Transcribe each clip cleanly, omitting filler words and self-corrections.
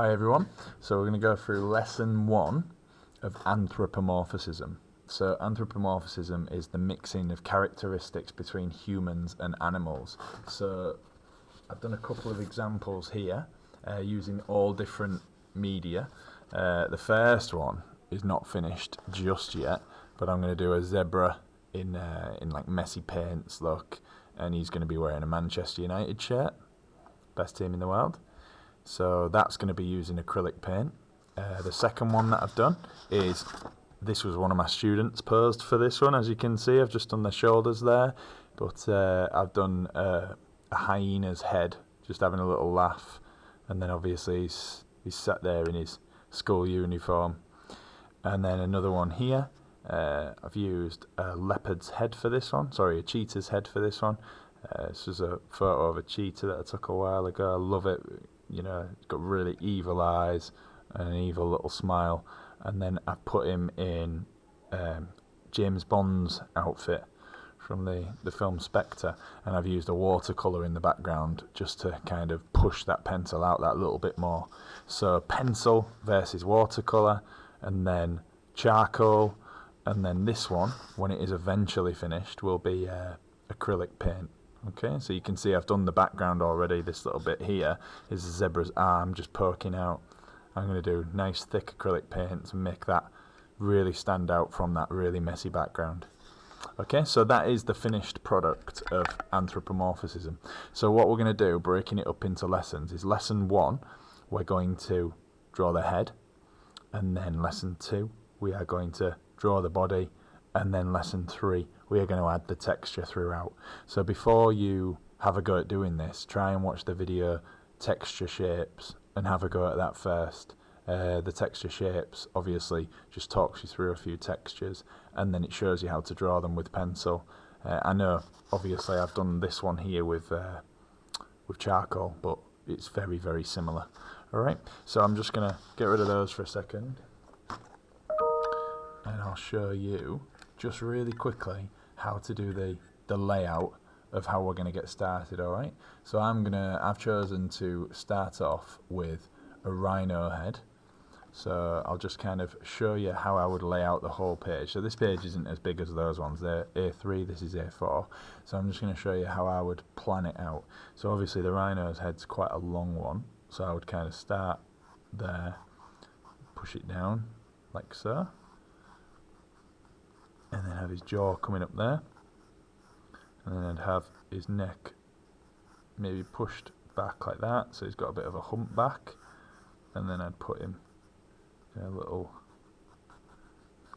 Hi everyone, so we're going to go through lesson 1 of anthropomorphism. So anthropomorphism is the mixing of characteristics between humans and animals. So I've done a couple of examples here using all different media. The first one is not finished just yet, but I'm going to do a zebra in like messy paints look, and he's going to be wearing a Manchester United shirt, best team in the world. So that's going to be using acrylic paint. The second one that I've done is, this was one of my students posed for this one, as you can see. I've just done the shoulders there, but I've done a hyena's head, just having a little laugh, and then obviously he's sat there in his school uniform. And then another one here, I've used a leopard's head for this one, sorry, a cheetah's head for this one. This was a photo of a cheetah that I took a while ago. I love it. You know, it's got really evil eyes and an evil little smile. And then I put him in James Bond's outfit from the film Spectre, and I've used a watercolour in the background just to kind of push that pencil out that little bit more. So pencil versus watercolour, and then charcoal, and then this one, when it is eventually finished, will be acrylic paint. Okay, so you can see I've done the background already. This little bit here is the zebra's arm just poking out. I'm going to do nice thick acrylic paint to make that really stand out from that really messy background. Okay, so that is the finished product of anthropomorphism. So what we're going to do, breaking it up into lessons, is lesson 1, we're going to draw the head, and then lesson 2, we are going to draw the body, and then lesson 3, we are going to add the texture throughout. So before you have a go at doing this, try and watch the video texture shapes and have a go at that first. The texture shapes obviously just talks you through a few textures, and then it shows you how to draw them with pencil. I know obviously I've done this one here with charcoal, but it's very, very similar. Alright, so I'm just going to get rid of those for a second, and I'll show you just really quickly how to do the layout of how we're going to get started. Alright, so I've chosen to start off with a rhino head. So I'll just kind of show you how I would lay out the whole page. So this page isn't as big as those ones. They're A3, this is A4. So I'm just going to show you how I would plan it out. So obviously the rhino's head's quite a long one, so I would kind of start there, push it down like so, and then have his jaw coming up there, and then I'd have his neck maybe pushed back like that, so he's got a bit of a hump back, and then I'd put him in a little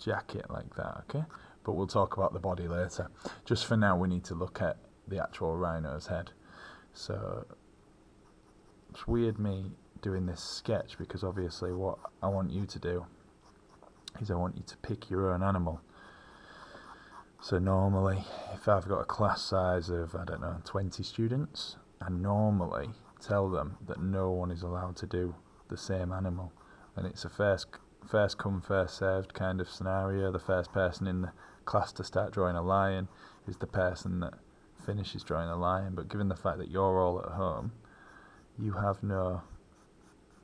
jacket like that, okay? But we'll talk about the body later. Just for now we need to look at the actual rhino's head. So it's weird me doing this sketch, because obviously what I want you to do is I want you to pick your own animal. So normally, if I've got a class size of, I don't know, 20 students, I normally tell them that no one is allowed to do the same animal. And it's a first come, first served kind of scenario. The first person in the class to start drawing a lion is the person that finishes drawing a lion. But given the fact that you're all at home, you have no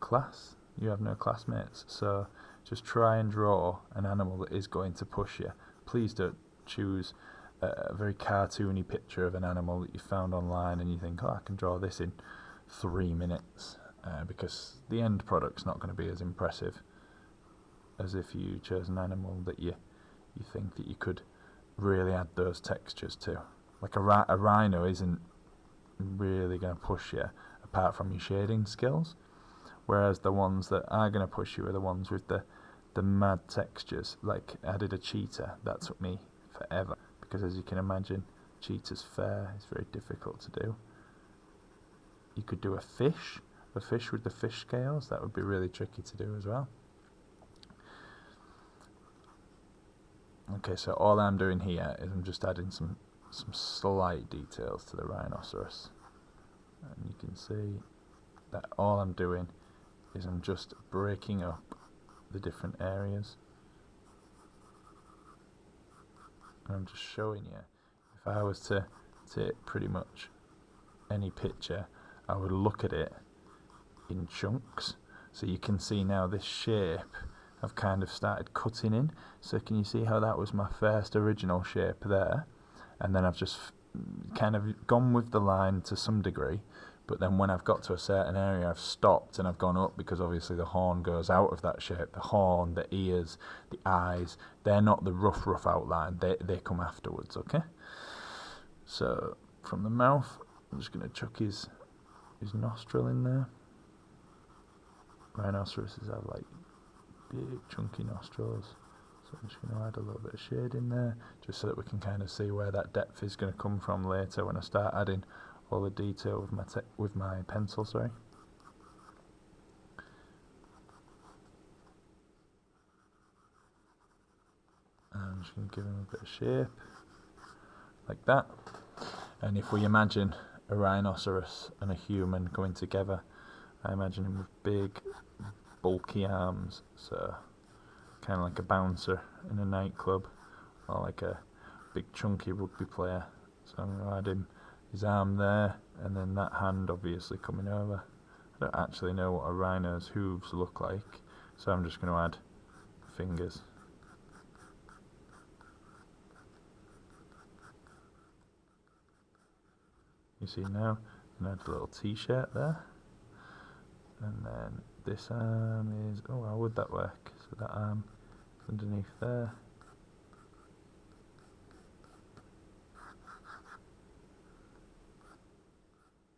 class, you have no classmates. So just try and draw an animal that is going to push you. Please don't choose a very cartoony picture of an animal that you found online and you think, oh, I can draw this in 3 minutes, because the end product's not going to be as impressive as if you chose an animal that you think that you could really add those textures to. Like a rhino isn't really going to push you apart from your shading skills, whereas the ones that are going to push you are the ones with the mad textures. Like I did a cheetah, that took me forever, because as you can imagine, cheetah's fur is very difficult to do. You could do a fish with the fish scales. That would be really tricky to do as well. Okay, so all I'm doing here is I'm just adding some slight details to the rhinoceros, and you can see that all I'm doing is I'm just breaking up the different areas. I'm just showing you, if I was to take pretty much any picture, I would look at it in chunks. So you can see now this shape I've kind of started cutting in. So can you see how that was my first original shape there? And then I've just kind of gone with the line to some degree, but then when I've got to a certain area I've stopped and I've gone up, because obviously the horn goes out of that shape. The horn, the ears, the eyes, they're not the rough outline, they come afterwards, okay? So from the mouth, I'm just going to chuck his nostril in there. Rhinoceroses have like big chunky nostrils, so I'm just going to add a little bit of shade in there, just so that we can kind of see where that depth is going to come from later when I start adding all the detail with my pencil, sorry. And I'm just going to give him a bit of shape, like that. And if we imagine a rhinoceros and a human coming together, I imagine him with big, bulky arms, so kind of like a bouncer in a nightclub, or like a big chunky rugby player. So I'm going to add him, his arm there, and then that hand obviously coming over. I don't actually know what a rhino's hooves look like, so I'm just going to add fingers. You see now, and add a little t-shirt there, and then this arm is, oh, how would that work? So that arm is underneath there.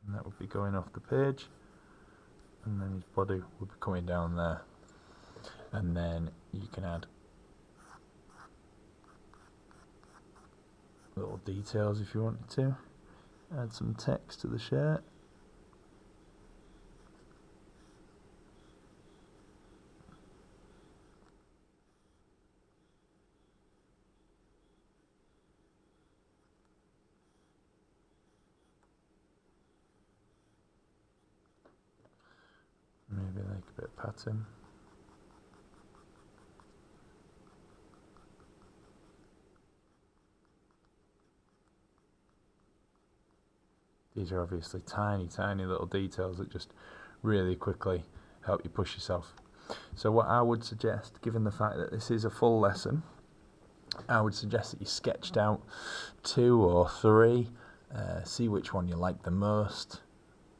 And that would be going off the page, and then his body would be coming down there. And then you can add little details if you wanted to. Add some text to the shirt. Maybe like a bit of pattern. These are obviously tiny little details that just really quickly help you push yourself. So what I would suggest, given the fact that this is a full lesson, I would suggest that you sketched out 2 or 3, see which one you like the most,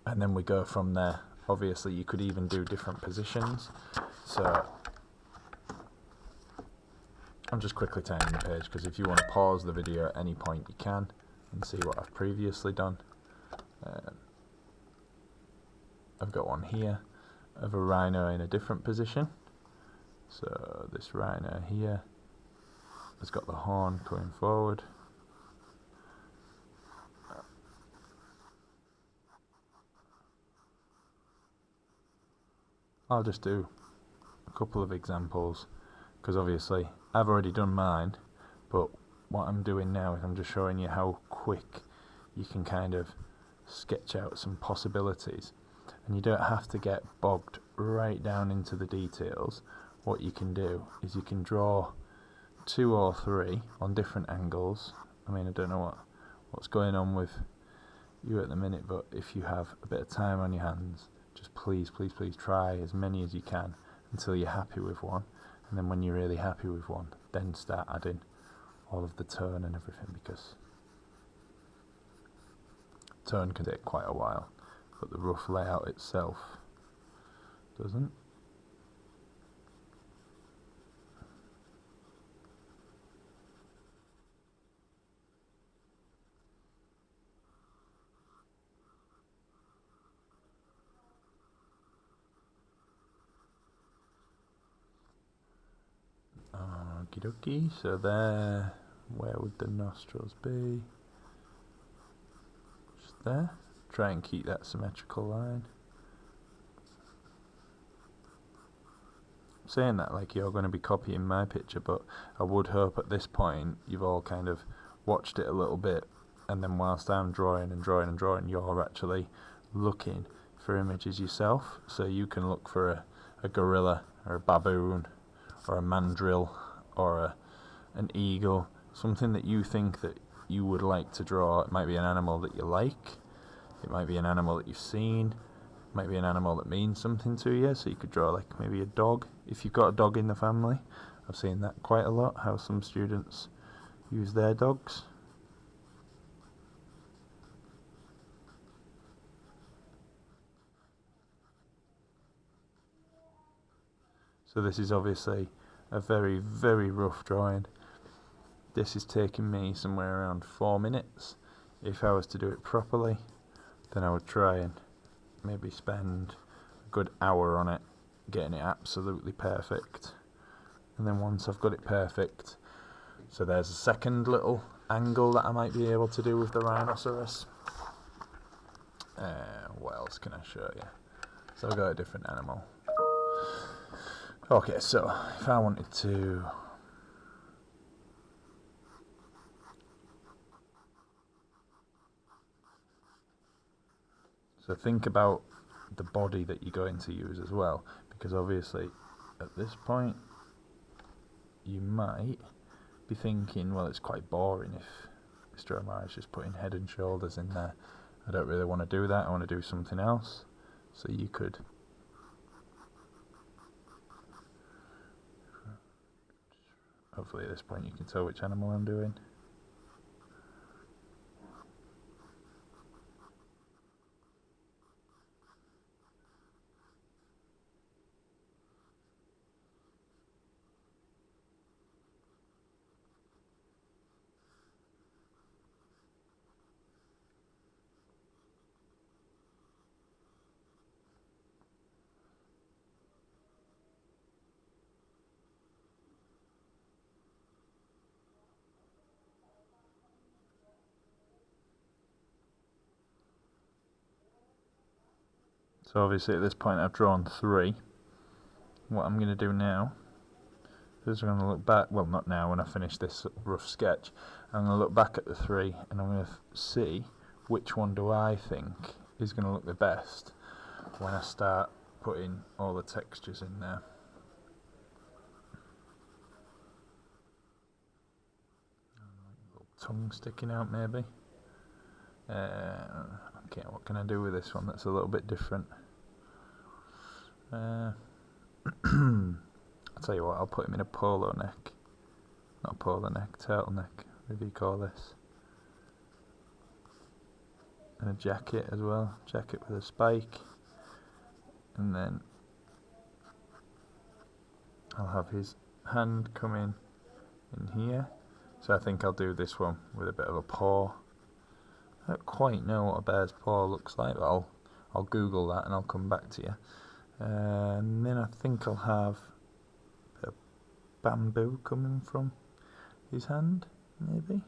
and then we go from there. Obviously you could even do different positions, so I'm just quickly turning the page, because if you want to pause the video at any point you can and see what I've previously done. I've got one here of a rhino in a different position. So this rhino here has got the horn going forward. I'll just do a couple of examples, because obviously I've already done mine, but what I'm doing now is I'm just showing you how quick you can kind of sketch out some possibilities, and you don't have to get bogged right down into the details. What you can do is you can draw 2 or 3 on different angles. I mean, I don't know what's going on with you at the minute, but if you have a bit of time on your hands, just please try as many as you can until you're happy with one, and then when you're really happy with one, then start adding all of the tone and everything, because tone can take quite a while, but the rough layout itself doesn't. Okie dokie, so there, where would the nostrils be? Just there. Try and keep that symmetrical line. I'm saying that like you're going to be copying my picture, but I would hope at this point you've all kind of watched it a little bit, and then whilst I'm drawing, you're actually looking for images yourself. So you can look for a gorilla, or a baboon, or a mandrill, or an eagle, something that you think that you would like to draw. It might be an animal that you like, it might be an animal that you've seen, might be an animal that means something to you, so you could draw like maybe a dog, if you've got a dog in the family. I've seen that quite a lot, how some students use their dogs. So this is obviously a very, very rough drawing. This is taking me somewhere around 4 minutes. If I was to do it properly, then I would try and maybe spend a good hour on it, getting it absolutely perfect. And then once I've got it perfect, so there's a second little angle that I might be able to do with the rhinoceros. What else can I show you? So I've got a different animal. Okay, so if I wanted to think about the body that you're going to use as well, because obviously at this point you might be thinking, well, it's quite boring if Stromae is just putting head and shoulders in there. I don't really want to do that, I want to do something else. So you could hopefully at this point you can tell which animal I'm doing. So obviously at this point I've drawn 3. What I'm going to do now is I'm going to look back, well not now when I finish this rough sketch, I'm going to look back at the 3 and I'm going to see which one do I think is going to look the best when I start putting all the textures in there. Little tongue sticking out maybe. Okay, what can I do with this one that's a little bit different? I'll tell you what, I'll put him in a polo neck. Not a polo neck, turtleneck, whatever you call this. And a jacket as well, jacket with a spike. And then I'll have his hand come in here. So I think I'll do this one with a bit of a paw. I don't quite know what a bear's paw looks like, but I'll Google that and I'll come back to you. And then I think I'll have a bit of bamboo coming from his hand, maybe.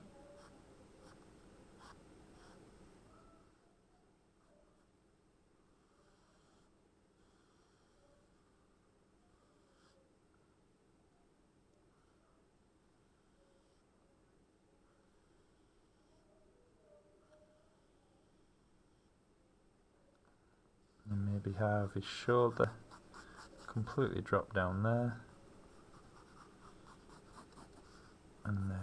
And maybe have his shoulder completely drop down there. And then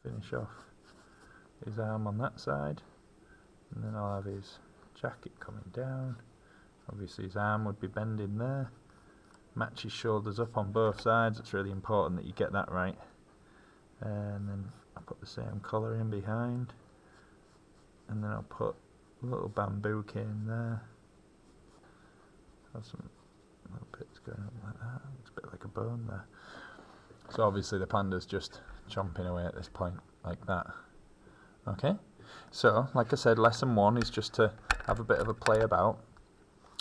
finish off his arm on that side. And then I'll have his jacket coming down. Obviously his arm would be bending there. Match his shoulders up on both sides. It's really important that you get that right. And then I'll put the same collar in behind. And then I'll put a little bamboo cane there. Have some little bits going up like that. It's a bit like a bone there. So obviously the panda's just chomping away at this point, like that. Okay, so like I said, lesson 1 is just to have a bit of a play about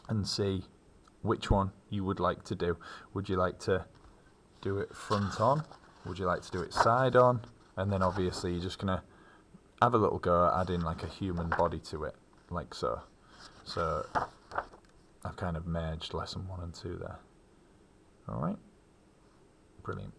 and see which one you would like to do. Would you like to do it front on? Would you like to do it side on? And then obviously you're just going to have a little go at adding like a human body to it, like so. So I've kind of merged lesson 1 and 2 there. Alright, brilliant.